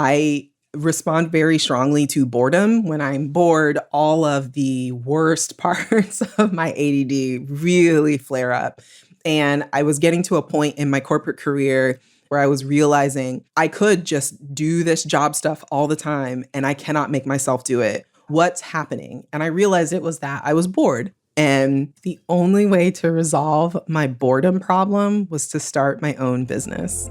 I respond very strongly to boredom. When I'm bored, all of the worst parts of my ADD really flare up. And I was getting to a point in my corporate career where I was realizing I could just do this job stuff all the time and I cannot make myself do it. What's happening? And I realized it was that I was bored. And the only way to resolve my boredom problem was to start my own business.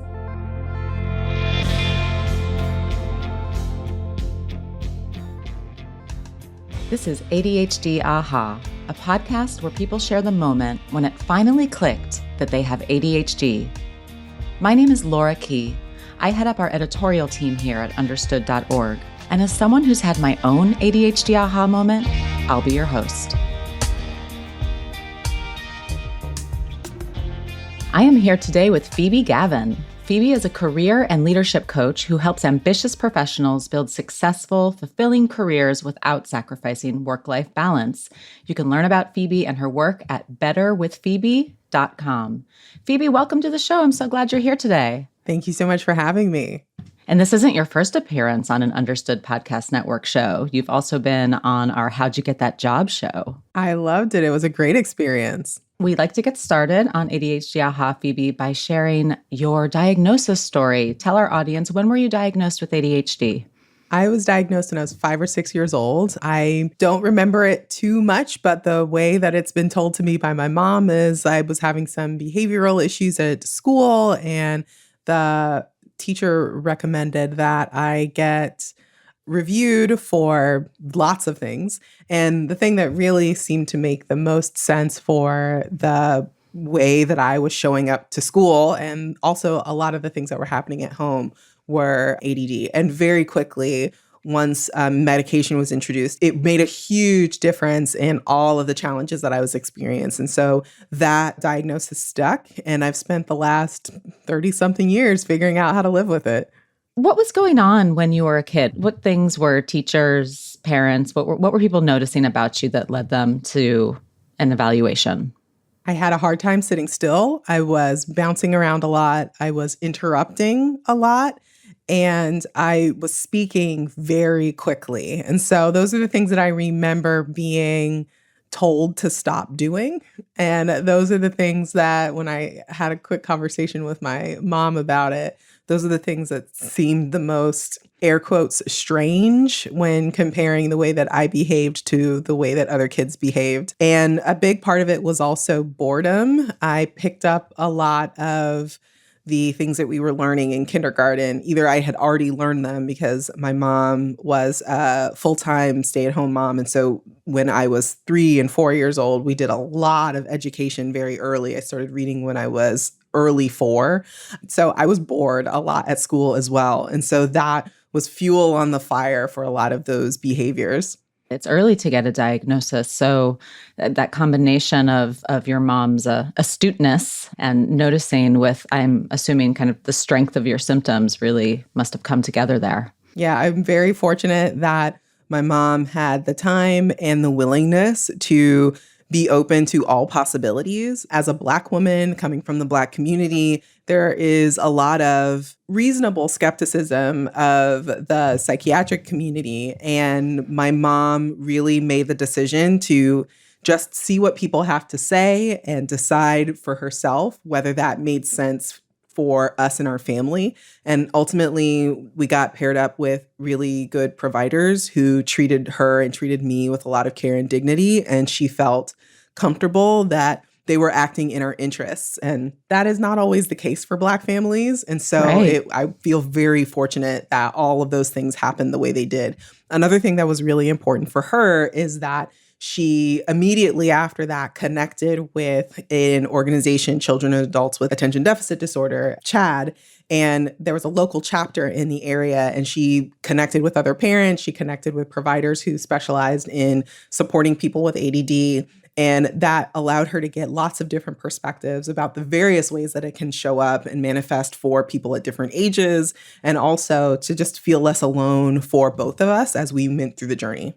This is ADHD Aha, a podcast where people share the moment when it finally clicked that they have ADHD. My name is Laura Key. I head up our editorial team here at understood.org. And as someone who's had my own ADHD Aha moment, I'll be your host. I am here today with Phoebe Gavin. Phoebe is a career and leadership coach who helps ambitious professionals build successful, fulfilling careers without sacrificing work-life balance. You can learn about Phoebe and her work at betterwithphoebe.com. Phoebe, welcome to the show. I'm so glad you're here today. Thank you so much for having me. And this isn't your first appearance on an Understood Podcast Network show. You've also been on our How'd You Get That Job show. I loved it. It was a great experience. We'd like to get started on ADHD Aha, Phoebe, by sharing your diagnosis story. Tell our audience, when were you diagnosed with ADHD? I was diagnosed when I was 5 or 6 years old. I don't remember it too much, but the way that it's been told to me by my mom is I was having some behavioral issues at school, and the teacher recommended that I get reviewed for lots of things. And the thing that really seemed to make the most sense for the way that I was showing up to school, and also a lot of the things that were happening at home, were ADD. And very quickly, once medication was introduced, it made a huge difference in all of the challenges that I was experiencing. And so that diagnosis stuck, and I've spent the last 30-something years figuring out how to live with it. What was going on when you were a kid? What things were teachers, parents, what were people noticing about you that led them to an evaluation? I had a hard time sitting still. I was bouncing around a lot. I was interrupting a lot. And I was speaking very quickly. And so those are the things that I remember being told to stop doing. And those are the things that when I had a quick conversation with my mom about it, those are the things that seemed the most, air quotes, strange when comparing the way that I behaved to the way that other kids behaved. And a big part of it was also boredom. I picked up a lot of the things that we were learning in kindergarten. Either I had already learned them because my mom was a full-time stay-at-home mom. And so when I was 3 and 4 years old, we did a lot of education very early. I started reading when I was early 4. So I was bored a lot at school as well. And so that was fuel on the fire for a lot of those behaviors. It's early to get a diagnosis. So that combination of your mom's astuteness and noticing with, I'm assuming, kind of the strength of your symptoms really must have come together there. Yeah, I'm very fortunate that my mom had the time and the willingness to be open to all possibilities. As a Black woman coming from the Black community, there is a lot of reasonable skepticism of the psychiatric community. And my mom really made the decision to just see what people have to say and decide for herself whether that made sense for us and our family. And ultimately, we got paired up with really good providers who treated her and treated me with a lot of care and dignity. And she felt comfortable that they were acting in our interests. And that is not always the case for Black families. And so I feel very fortunate that all of those things happened the way they did. Another thing that was really important for her is that she immediately after that connected with an organization, Children and Adults with Attention Deficit Disorder, CHADD, and there was a local chapter in the area, and she connected with other parents. She connected with providers who specialized in supporting people with ADD, and that allowed her to get lots of different perspectives about the various ways that it can show up and manifest for people at different ages, and also to just feel less alone for both of us as we went through the journey.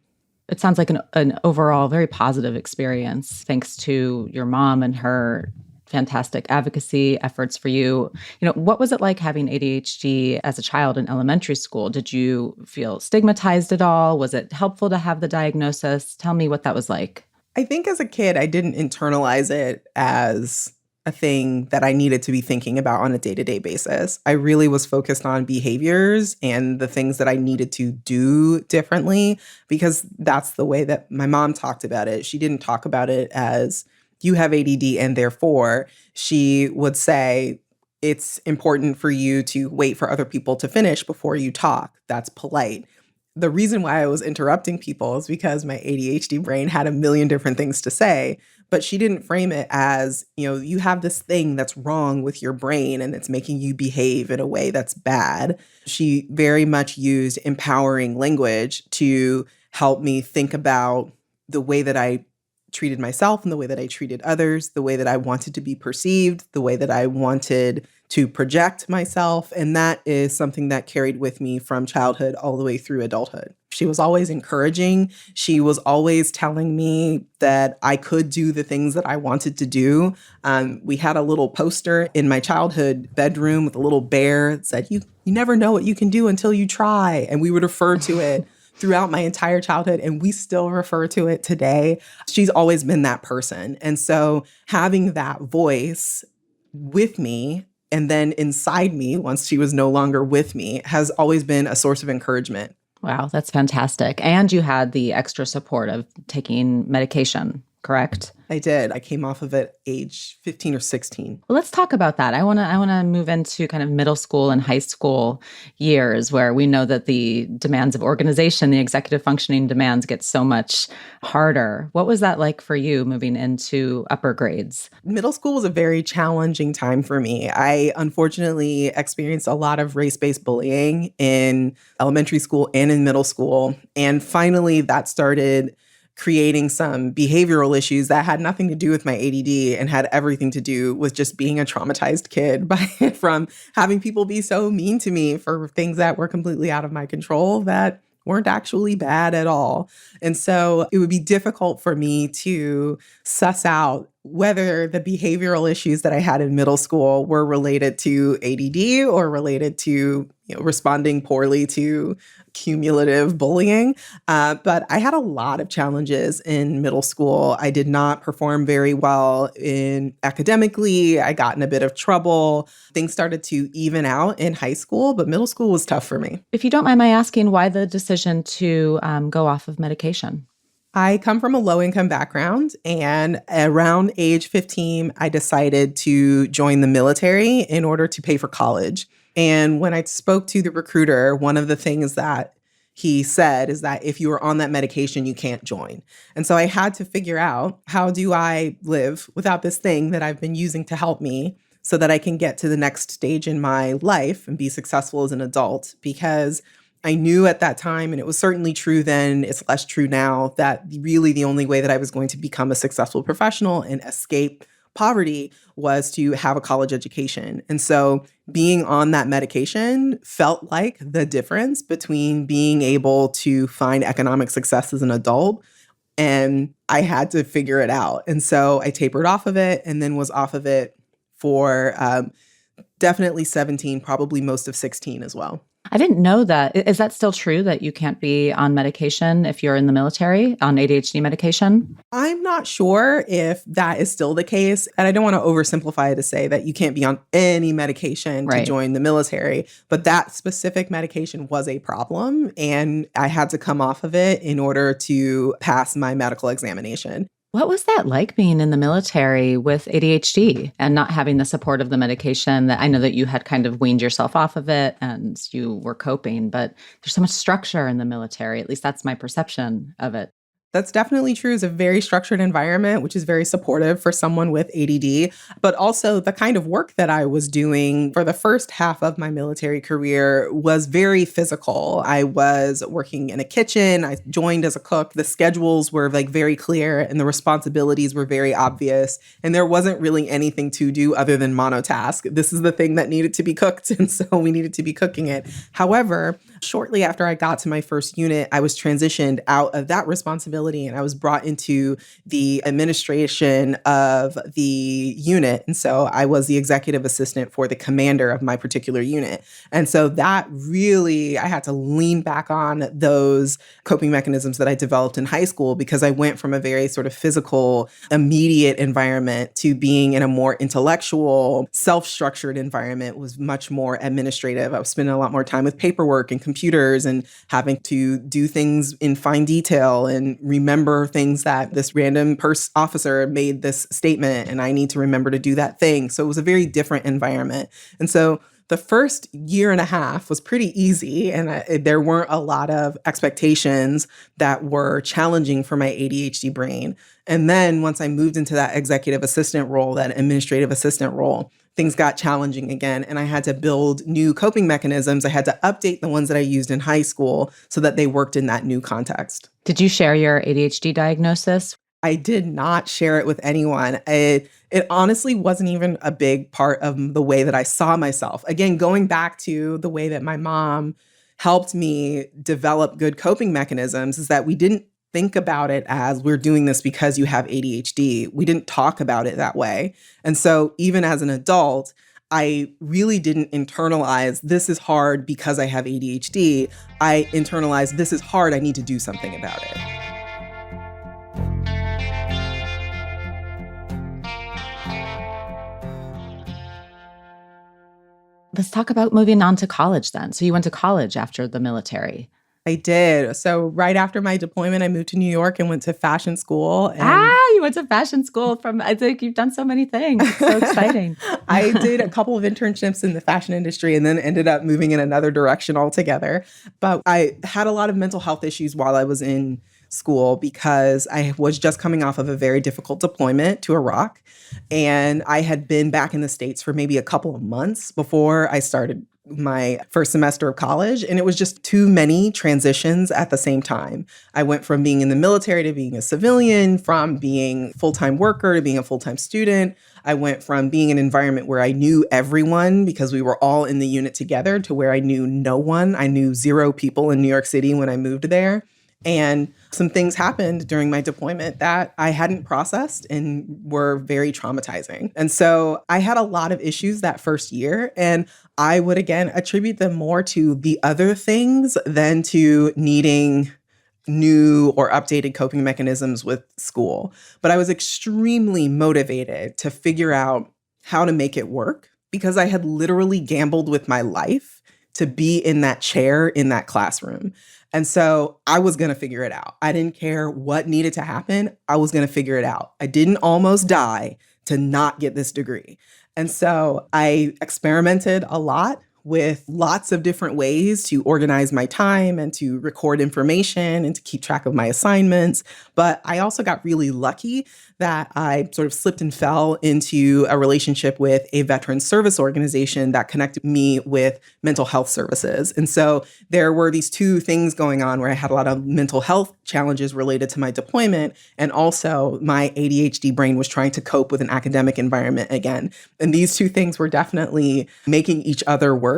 It sounds like an overall very positive experience, thanks to your mom and her fantastic advocacy efforts for you. What was it like having ADHD as a child in elementary school? Did you feel stigmatized at all? Was it helpful to have the diagnosis? Tell me what that was like. I think as a kid, I didn't internalize it as a thing that I needed to be thinking about on a day-to-day basis. I really was focused on behaviors and the things that I needed to do differently because that's the way that my mom talked about it. She didn't talk about it as you have ADD and therefore she would say, it's important for you to wait for other people to finish before you talk. That's polite. The reason why I was interrupting people is because my ADHD brain had a million different things to say, but she didn't frame it as, you have this thing that's wrong with your brain and it's making you behave in a way that's bad. She very much used empowering language to help me think about the way that I treated myself and the way that I treated others, the way that I wanted to be perceived, the way that I wanted to project myself. And that is something that carried with me from childhood all the way through adulthood. She was always encouraging. She was always telling me that I could do the things that I wanted to do. We had a little poster in my childhood bedroom with a little bear that said, you never know what you can do until you try. And we would refer to it throughout my entire childhood, and we still refer to it today. She's always been that person. And so having that voice with me and then inside me once she was no longer with me has always been a source of encouragement. Wow, that's fantastic. And you had the extra support of taking medication, correct? I did. I came off of it age 15 or 16. Well, let's talk about that. I want to move into kind of middle school and high school years where we know that the demands of organization, the executive functioning demands get so much harder. What was that like for you moving into upper grades? Middle school was a very challenging time for me. I unfortunately experienced a lot of race-based bullying in elementary school and in middle school. And finally, that started creating some behavioral issues that had nothing to do with my ADD and had everything to do with just being a traumatized kid from having people be so mean to me for things that were completely out of my control that weren't actually bad at all. And so it would be difficult for me to suss out whether the behavioral issues that I had in middle school were related to ADD or related to responding poorly to cumulative bullying. But I had a lot of challenges in middle school. I did not perform very well in academically. I got in a bit of trouble. Things started to even out in high school, but middle school was tough for me. If you don't mind my asking, why the decision to go off of medication? I come from a low-income background, and around age 15, I decided to join the military in order to pay for college. And when I spoke to the recruiter, one of the things that he said is that if you are on that medication, you can't join. And so I had to figure out, how do I live without this thing that I've been using to help me so that I can get to the next stage in my life and be successful as an adult? Because I knew at that time, and it was certainly true then, it's less true now, that really the only way that I was going to become a successful professional and escape poverty was to have a college education. And so being on that medication felt like the difference between being able to find economic success as an adult, and I had to figure it out. And so I tapered off of it and then was off of it for definitely 17, probably most of 16 as well. I didn't know that. Is that still true that you can't be on medication if you're in the military on ADHD medication? I'm not sure if that is still the case. And I don't want to oversimplify it to say that you can't be on any medication to join the military. But that specific medication was a problem. And I had to come off of it in order to pass my medical examination. What was that like being in the military with ADHD and not having the support of the medication? That I know that you had kind of weaned yourself off of it and you were coping, but there's so much structure in the military. At least that's my perception of it. That's definitely true. It's a very structured environment, which is very supportive for someone with ADD. But also the kind of work that I was doing for the first half of my military career was very physical. I was working in a kitchen. I joined as a cook. The schedules were very clear and the responsibilities were very obvious. And there wasn't really anything to do other than monotask. This is the thing that needed to be cooked. And so we needed to be cooking it. However, Shortly after I got to my first unit, I was transitioned out of that responsibility and I was brought into the administration of the unit. And so I was the executive assistant for the commander of my particular unit. And so that really, I had to lean back on those coping mechanisms that I developed in high school because I went from a very sort of physical, immediate environment to being in a more intellectual, self-structured environment. Was much more administrative. I was spending a lot more time with paperwork and computers and having to do things in fine detail and remember things that this random officer made this statement and I need to remember to do that thing. So it was a very different environment. And so the first year and a half was pretty easy, and there weren't a lot of expectations that were challenging for my ADHD brain. And then once I moved into that executive assistant role, that administrative assistant role, things got challenging again, and I had to build new coping mechanisms. I had to update the ones that I used in high school so that they worked in that new context. Did you share your ADHD diagnosis? I did not share it with anyone. It honestly wasn't even a big part of the way that I saw myself. Again, going back to the way that my mom helped me develop good coping mechanisms is that we didn't think about it as we're doing this because you have ADHD. We didn't talk about it that way. And so even as an adult, I really didn't internalize this is hard because I have ADHD. I internalized this is hard. I need to do something about it. Let's talk about moving on to college then. So you went to college after the military. I did. So right after my deployment, I moved to New York and went to fashion school. And you went to fashion school I think you've done so many things. It's so exciting. I did a couple of internships in the fashion industry and then ended up moving in another direction altogether. But I had a lot of mental health issues while I was in school because I was just coming off of a very difficult deployment to Iraq. And I had been back in the States for maybe a couple of months before I started my first semester of college. And it was just too many transitions at the same time. I went from being in the military to being a civilian, from being a full-time worker to being a full-time student. I went from being in an environment where I knew everyone because we were all in the unit together to where I knew no one. I knew 0 people in New York City when I moved there. And some things happened during my deployment that I hadn't processed and were very traumatizing. And so I had a lot of issues that first year, and I would again attribute them more to the other things than to needing new or updated coping mechanisms with school. But I was extremely motivated to figure out how to make it work because I had literally gambled with my life to be in that chair in that classroom. And so I was going to figure it out. I didn't care what needed to happen. I was going to figure it out. I didn't almost die to not get this degree. And so I experimented a lot with lots of different ways to organize my time and to record information and to keep track of my assignments. But I also got really lucky that I sort of slipped and fell into a relationship with a veteran service organization that connected me with mental health services. And so there were these two things going on where I had a lot of mental health challenges related to my deployment. And also my ADHD brain was trying to cope with an academic environment again. And these two things were definitely making each other worse.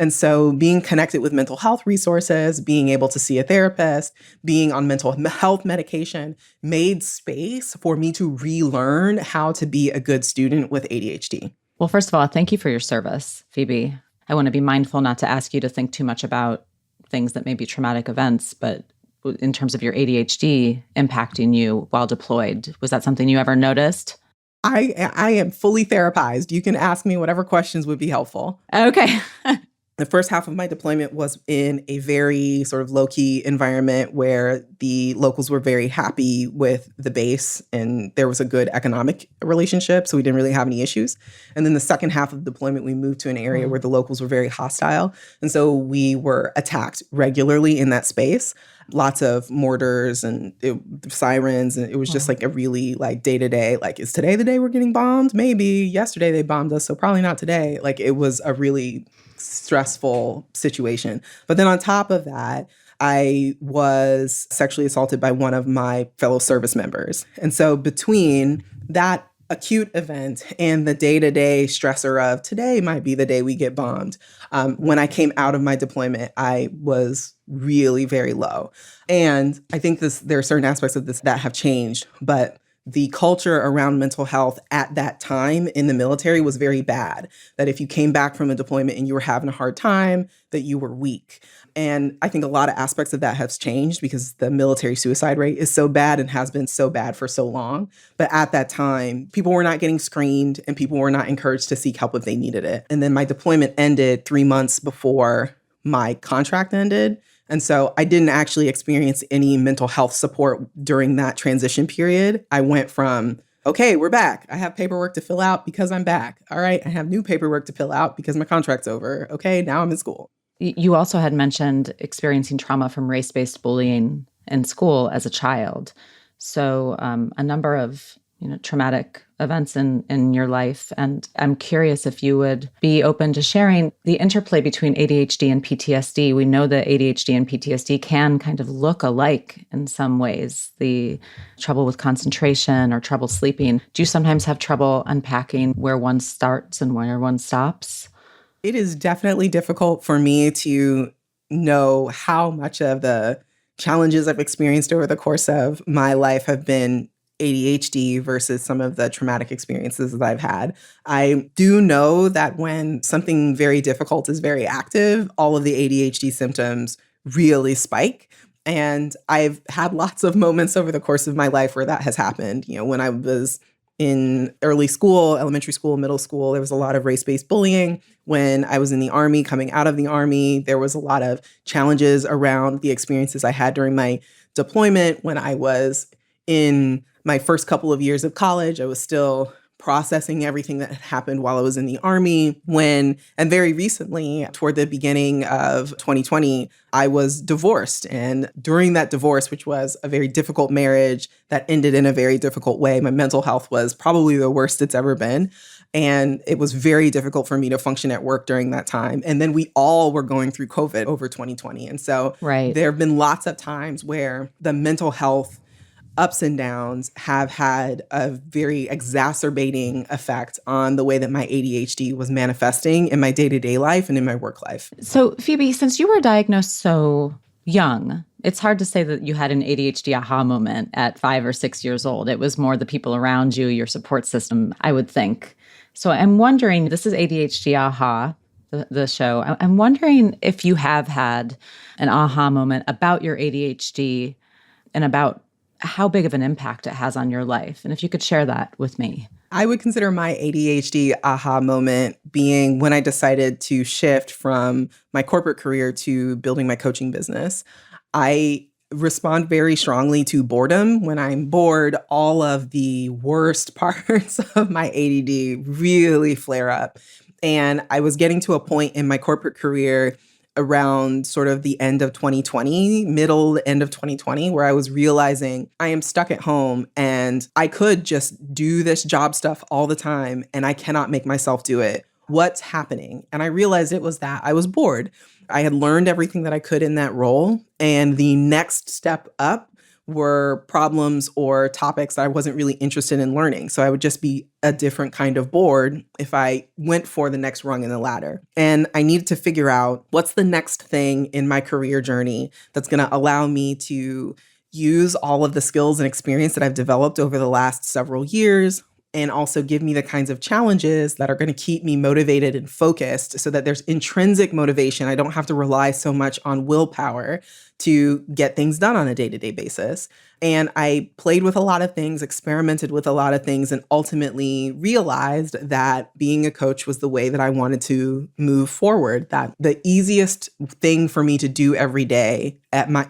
And so being connected with mental health resources, being able to see a therapist, being on mental health medication made space for me to relearn how to be a good student with ADHD. Well, first of all, thank you for your service, Phoebe. I want to be mindful not to ask you to think too much about things that may be traumatic events, but in terms of your ADHD impacting you while deployed, was that something you ever noticed? I am fully therapized. You can ask me whatever questions would be helpful. Okay. The first half of my deployment was in a very sort of low-key environment where the locals were very happy with the base and there was a good economic relationship, so we didn't really have any issues. And then the second half of the deployment, we moved to an area where the locals were very hostile. And so we were attacked regularly in that space. Lots of mortars and sirens. And it was just like a really like day-to-day, like, is today the day we're getting bombed? Maybe. Yesterday they bombed us, so probably not today. Like, it was a really stressful situation. But then on top of that, I was sexually assaulted by one of my fellow service members. And so between that acute event and the day-to-day stressor of today might be the day we get bombed. When I came out of my deployment, I was really very low. And I think there are certain aspects of this that have changed, but the culture around mental health at that time in the military was very bad. That if you came back from a deployment and you were having a hard time, that you were weak. And I think a lot of aspects of that has changed because the military suicide rate is so bad and has been so bad for so long. But at that time, people were not getting screened and people were not encouraged to seek help if they needed it. And then my deployment ended 3 months before my contract ended. And so I didn't actually experience any mental health support during that transition period. I went from, okay, we're back. I have paperwork to fill out because I'm back. All right, I have new paperwork to fill out because my contract's over. Okay, now I'm in school. You also had mentioned experiencing trauma from race-based bullying in school as a child. So a number of traumatic events in your life. And I'm curious if you would be open to sharing the interplay between ADHD and PTSD. We know that ADHD and PTSD can kind of look alike in some ways, the trouble with concentration or trouble sleeping. Do you sometimes have trouble unpacking where one starts and where one stops? It is definitely difficult for me to know how much of the challenges I've experienced over the course of my life have been ADHD versus some of the traumatic experiences that I've had. I do know that when something very difficult is very active, all of the ADHD symptoms really spike. And I've had lots of moments over the course of my life where that has happened. When I was in early school, elementary school, middle school, there was a lot of race-based bullying. When I was in the Army, coming out of the Army, there was a lot of challenges around the experiences I had during my deployment. When I was in my first couple of years of college, I was still processing everything that had happened while I was in the Army. And very recently, toward the beginning of 2020, I was divorced. And during that divorce, which was a very difficult marriage that ended in a very difficult way, my mental health was probably the worst it's ever been. And it was very difficult for me to function at work during that time. And then we all were going through COVID over 2020. And so there have been lots of times where the mental health ups and downs have had a very exacerbating effect on the way that my ADHD was manifesting in my day-to-day life and in my work life. So, Phoebe, since you were diagnosed so young, it's hard to say that you had an ADHD aha moment at 5 or 6 years old. It was more the people around you, your support system, I would think. So I'm wondering, this is ADHD Aha, the show. I'm wondering if you have had an aha moment about your ADHD and about how big of an impact it has on your life. And if you could share that with me. I would consider my ADHD aha moment being when I decided to shift from my corporate career to building my coaching business. I respond very strongly to boredom. When I'm bored, all of the worst parts of my ADD really flare up. And I was getting to a point in my corporate career around sort of the end of 2020, middle, end of 2020, where I was realizing I am stuck at home and I could just do this job stuff all the time and I cannot make myself do it. What's happening? And I realized it was that I was bored. I had learned everything that I could in that role. And the next step up were problems or topics that I wasn't really interested in learning. So I would just be a different kind of bored if I went for the next rung in the ladder. And I needed to figure out what's the next thing in my career journey that's going to allow me to use all of the skills and experience that I've developed over the last several years, and also give me the kinds of challenges that are going to keep me motivated and focused so that there's intrinsic motivation. I don't have to rely so much on willpower to get things done on a day-to-day basis. And I played with a lot of things, experimented with a lot of things, and ultimately realized that being a coach was the way that I wanted to move forward. That the easiest thing for me to do every day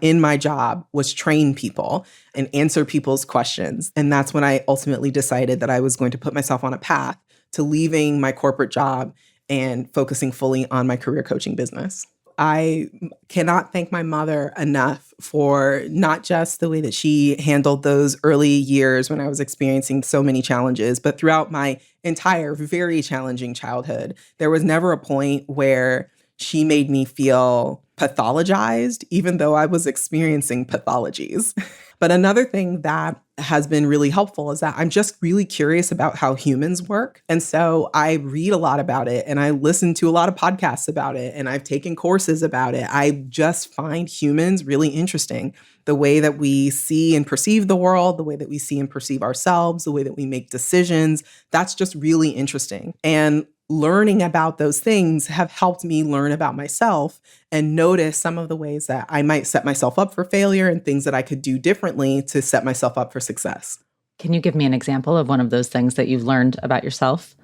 in my job was train people and answer people's questions. And that's when I ultimately decided that I was going to put myself on a path to leaving my corporate job and focusing fully on my career coaching business. I cannot thank my mother enough for not just the way that she handled those early years when I was experiencing so many challenges, but throughout my entire very challenging childhood. There was never a point where she made me feel pathologized, even though I was experiencing pathologies. But another thing that has been really helpful is that I'm just really curious about how humans work. And so I read a lot about it and I listen to a lot of podcasts about it and I've taken courses about it. I just find humans really interesting. The way that we see and perceive the world, the way that we see and perceive ourselves, the way that we make decisions, that's just really interesting. And learning about those things have helped me learn about myself and notice some of the ways that I might set myself up for failure and things that I could do differently to set myself up for success. Can you give me an example of one of those things that you've learned about yourself?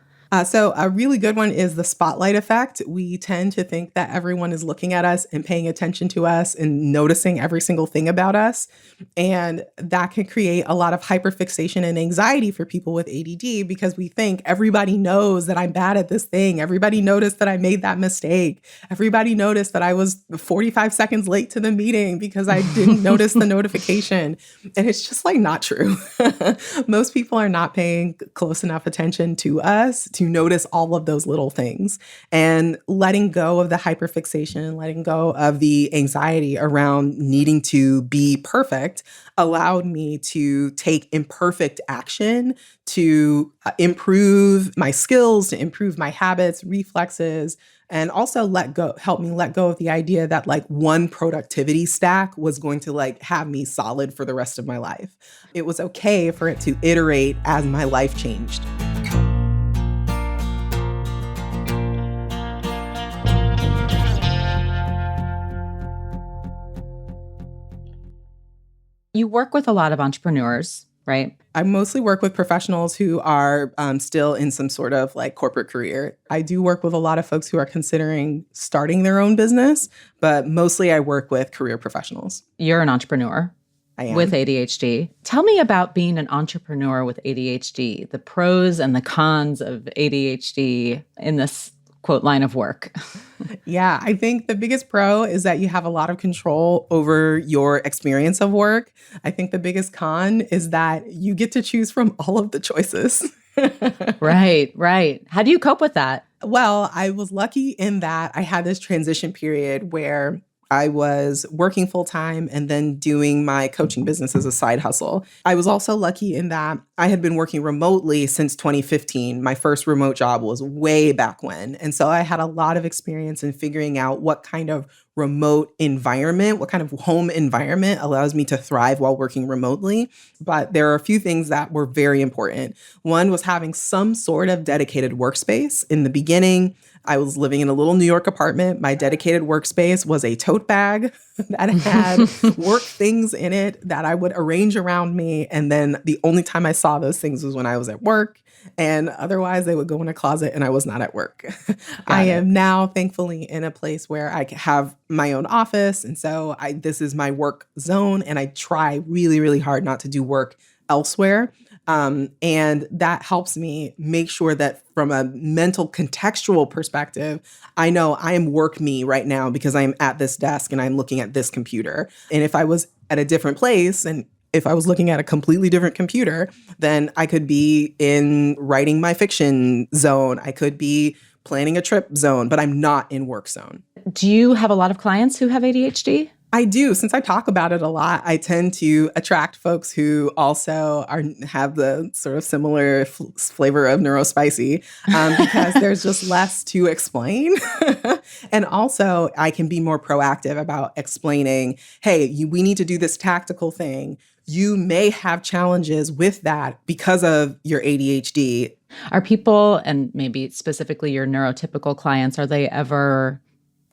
So a really good one is the spotlight effect. We tend to think that everyone is looking at us and paying attention to us and noticing every single thing about us. And that can create a lot of hyperfixation and anxiety for people with ADD because we think everybody knows that I'm bad at this thing. Everybody noticed that I made that mistake. Everybody noticed that I was 45 seconds late to the meeting because I didn't notice the notification. And it's just like not true. Most people are not paying close enough attention to us to notice all of those little things. And letting go of the hyperfixation, letting go of the anxiety around needing to be perfect allowed me to take imperfect action to improve my skills, to improve my habits, reflexes, and also help me let go of the idea that like one productivity stack was going to like have me solid for the rest of my life. It was okay for it to iterate as my life changed. You work with a lot of entrepreneurs, right? I mostly work with professionals who are still in some sort of like corporate career. I do work with a lot of folks who are considering starting their own business, but mostly I work with career professionals. You're an entrepreneur. I am. With ADHD. Tell me about being an entrepreneur with ADHD, the pros and the cons of ADHD in this quote line of work. Yeah, I think the biggest pro is that you have a lot of control over your experience of work. I think the biggest con is that you get to choose from all of the choices. Right. How do you cope with that? Well, I was lucky in that I had this transition period where I was working full time and then doing my coaching business as a side hustle. I was also lucky in that I had been working remotely since 2015. My first remote job was way back when. And so I had a lot of experience in figuring out what kind of remote environment, what kind of home environment allows me to thrive while working remotely. But there are a few things that were very important. One was having some sort of dedicated workspace. In the beginning, I was living in a little New York apartment. My dedicated workspace was a tote bag that had work things in it that I would arrange around me. And then the only time I saw those things was when I was at work. And otherwise, they would go in a closet and I was not at work. I am now, thankfully, in a place where I have my own office. And so this is my work zone. And I try really, really hard not to do work elsewhere. And that helps me make sure that from a mental contextual perspective, I know I am work me right now because I am at this desk and I'm looking at this computer. And if I was at a different place and if I was looking at a completely different computer, then I could be in writing my fiction zone. I could be planning a trip zone, but I'm not in work zone. Do you have a lot of clients who have ADHD? I do. Since I talk about it a lot, I tend to attract folks who also have the sort of similar flavor of neurospicy because there's just less to explain. And also, I can be more proactive about explaining, hey, we need to do this tactical thing. You may have challenges with that because of your ADHD. Are people, and maybe specifically your neurotypical clients, are they ever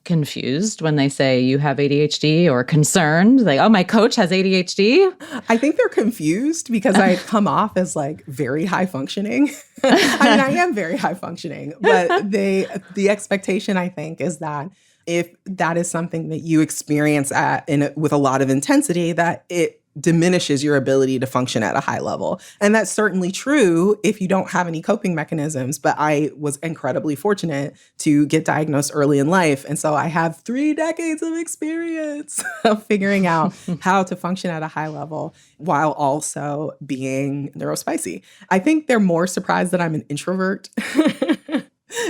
confused when they say you have ADHD or concerned? Like, oh, my coach has ADHD? I think they're confused because I come off as like very high functioning. I mean, I am very high functioning, but the expectation, I think, is that if that is something that you experience with a lot of intensity, that it diminishes your ability to function at a high level. And that's certainly true if you don't have any coping mechanisms. But I was incredibly fortunate to get diagnosed early in life. And so I have 3 decades of experience of figuring out how to function at a high level while also being neurospicy. I think they're more surprised that I'm an introvert.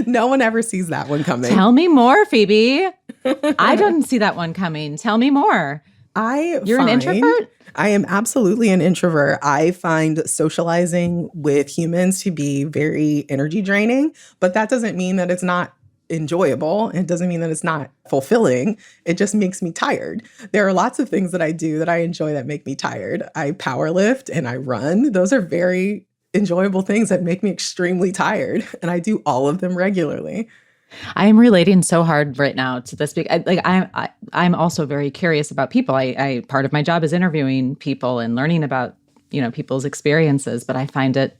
No one ever sees that one coming. Tell me more, Phoebe. I didn't see that one coming. Tell me more. You're an introvert? I am absolutely an introvert. I find socializing with humans to be very energy draining, but that doesn't mean that it's not enjoyable. It doesn't mean that it's not fulfilling. It just makes me tired. There are lots of things that I do that I enjoy that make me tired. I power lift and I run. Those are very enjoyable things that make me extremely tired, and I do all of them regularly. I am relating so hard right now to this. I'm also very curious about people. I part of my job is interviewing people and learning about people's experiences. But I find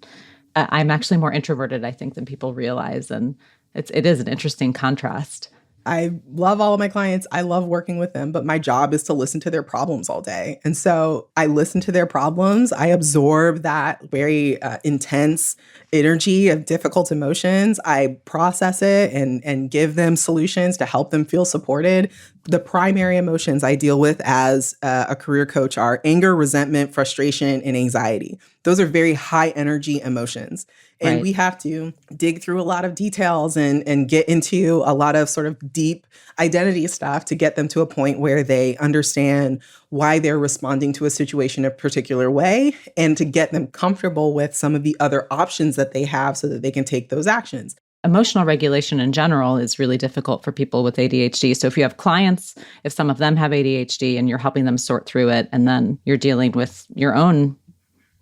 I'm actually more introverted, I think, than people realize, and it is an interesting contrast. I love all of my clients. I love working with them, but my job is to listen to their problems all day. And so I listen to their problems. I absorb that very intense energy of difficult emotions. I process it and give them solutions to help them feel supported. The primary emotions I deal with as a career coach are anger, resentment, frustration, and anxiety. Those are very high energy emotions. And Right. we have to dig through a lot of details and get into a lot of sort of deep identity stuff to get them to a point where they understand why they're responding to a situation a particular way, and to get them comfortable with some of the other options that they have so that they can take those actions. Emotional regulation in general is really difficult for people with ADHD. So if you have clients, if some of them have ADHD and you're helping them sort through it, and then you're dealing with your own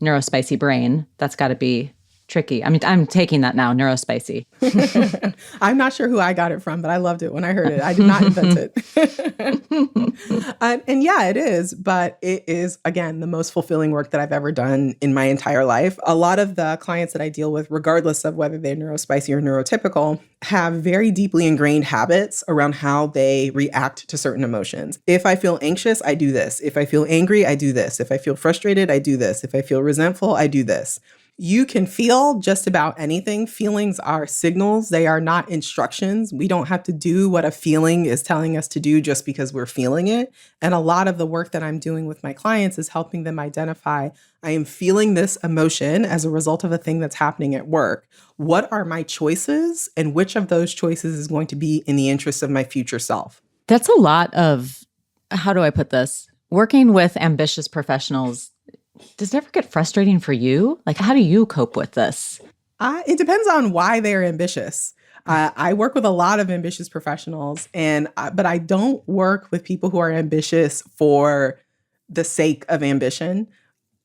neurospicy brain, that's got to be tricky. I mean, I'm taking that now, neurospicy. I'm not sure who I got it from, but I loved it when I heard it. I did not invent it. And yeah, it is. But it is, again, the most fulfilling work that I've ever done in my entire life. A lot of the clients that I deal with, regardless of whether they're neurospicy or neurotypical, have very deeply ingrained habits around how they react to certain emotions. If I feel anxious, I do this. If I feel angry, I do this. If I feel frustrated, I do this. If I feel resentful, I do this. You can feel just about anything. Feelings are signals. They are not instructions. We don't have to do what a feeling is telling us to do just because we're feeling it. And a lot of the work that I'm doing with my clients is helping them identify, I am feeling this emotion as a result of a thing that's happening at work. What are my choices? And which of those choices is going to be in the interest of my future self? That's a lot of, how do I put this? Working with ambitious professionals, does it ever get frustrating for you? Like, how do you cope with this? It depends on why they're ambitious. I work with a lot of ambitious professionals, but I don't work with people who are ambitious for the sake of ambition.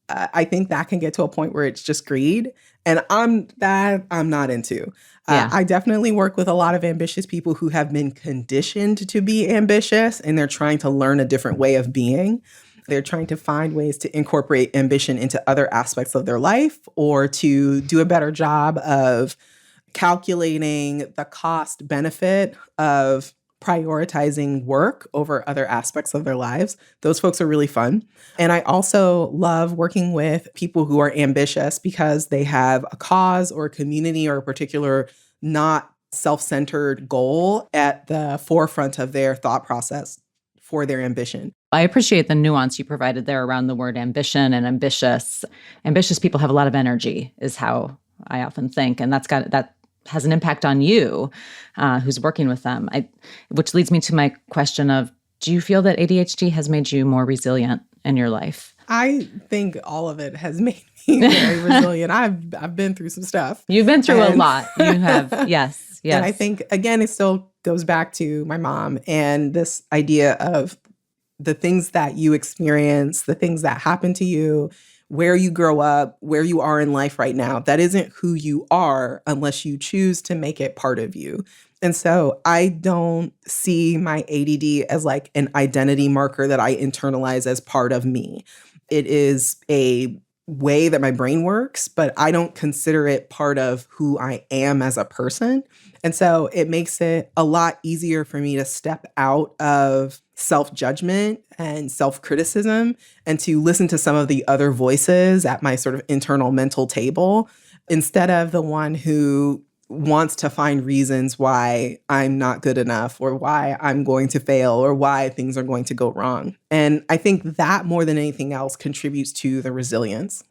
I think that can get to a point where it's just greed, and I'm not into. Yeah. I definitely work with a lot of ambitious people who have been conditioned to be ambitious, and they're trying to learn a different way of being. They're trying to find ways to incorporate ambition into other aspects of their life, or to do a better job of calculating the cost benefit of prioritizing work over other aspects of their lives. Those folks are really fun. And I also love working with people who are ambitious because they have a cause or a community or a particular not self-centered goal at the forefront of their thought process for their ambition. I appreciate the nuance you provided there around the word ambition and ambitious. Ambitious people have a lot of energy, is how I often think. And that has an impact on you, who's working with them. Which leads me to my question of, do you feel that ADHD has made you more resilient in your life? I think all of it has made me very resilient. I've been through some stuff. You've been through a lot. You have, yes. And I think, again, it still goes back to my mom and this idea of the things that you experience, the things that happen to you, where you grow up, where you are in life right now. That isn't who you are unless you choose to make it part of you. And so I don't see my ADD as like an identity marker that I internalize as part of me. It is a way that my brain works, but I don't consider it part of who I am as a person. And so it makes it a lot easier for me to step out of self-judgment and self-criticism and to listen to some of the other voices at my sort of internal mental table, instead of the one who wants to find reasons why I'm not good enough, or why I'm going to fail, or why things are going to go wrong. And I think that more than anything else contributes to the resilience.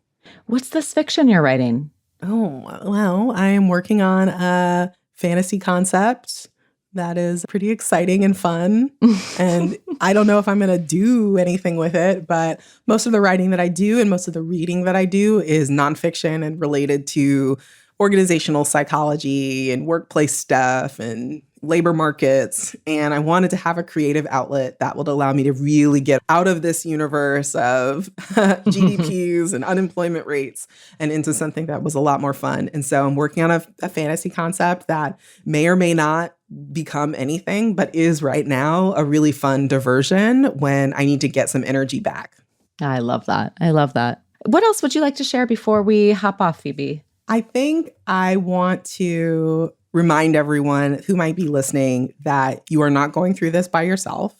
What's this fiction you're writing? Oh, well, I am working on a fantasy concept that is pretty exciting and fun. And I don't know if I'm going to do anything with it, but most of the writing that I do and most of the reading that I do is nonfiction and related to organizational psychology and workplace stuff and labor markets. And I wanted to have a creative outlet that would allow me to really get out of this universe of GDPs and unemployment rates and into something that was a lot more fun. And so I'm working on a fantasy concept that may or may not become anything, but is right now a really fun diversion when I need to get some energy back. I love that. I love that. What else would you like to share before we hop off, Phoebe? I think I want to remind everyone who might be listening that you are not going through this by yourself.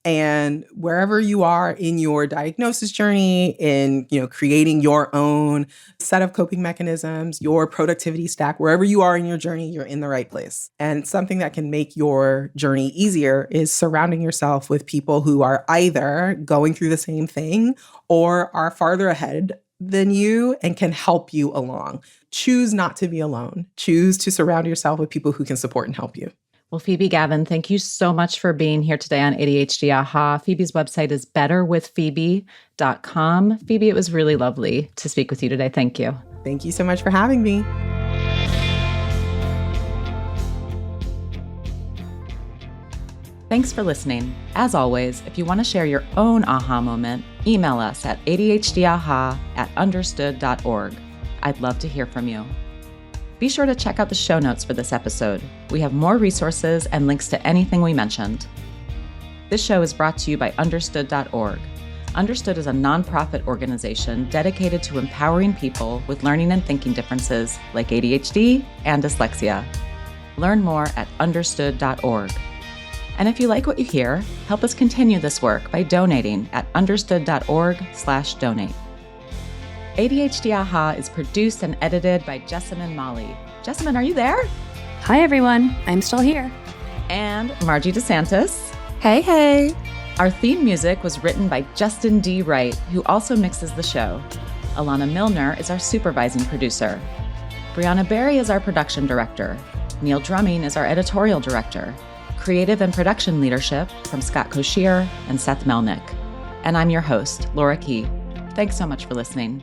And wherever you are in your diagnosis journey, in creating your own set of coping mechanisms, your productivity stack, wherever you are in your journey, you're in the right place. And something that can make your journey easier is surrounding yourself with people who are either going through the same thing or are farther ahead than you and can help you along. Choose not to be alone. Choose to surround yourself with people who can support and help you. Well, Phoebe Gavin, thank you so much for being here today on ADHD Aha. Phoebe's website is betterwithphoebe.com. Phoebe, it was really lovely to speak with you today. Thank you. Thank you so much for having me. Thanks for listening. As always, if you want to share your own aha moment, email us at adhdaha@understood.org. I'd love to hear from you. Be sure to check out the show notes for this episode. We have more resources and links to anything we mentioned. This show is brought to you by understood.org. Understood is a nonprofit organization dedicated to empowering people with learning and thinking differences like ADHD and dyslexia. Learn more at understood.org. And if you like what you hear, help us continue this work by donating at understood.org/donate. ADHD Aha is produced and edited by Jessamine Molly. Jessamine, are you there? Hi, everyone. I'm still here. And Margie DeSantis. Hey, hey. Our theme music was written by Justin D. Wright, who also mixes the show. Alana Milner is our supervising producer. Brianna Berry is our production director. Neil Drumming is our editorial director. Creative and production leadership from Scott Koshier and Seth Melnick. And I'm your host, Laura Key. Thanks so much for listening.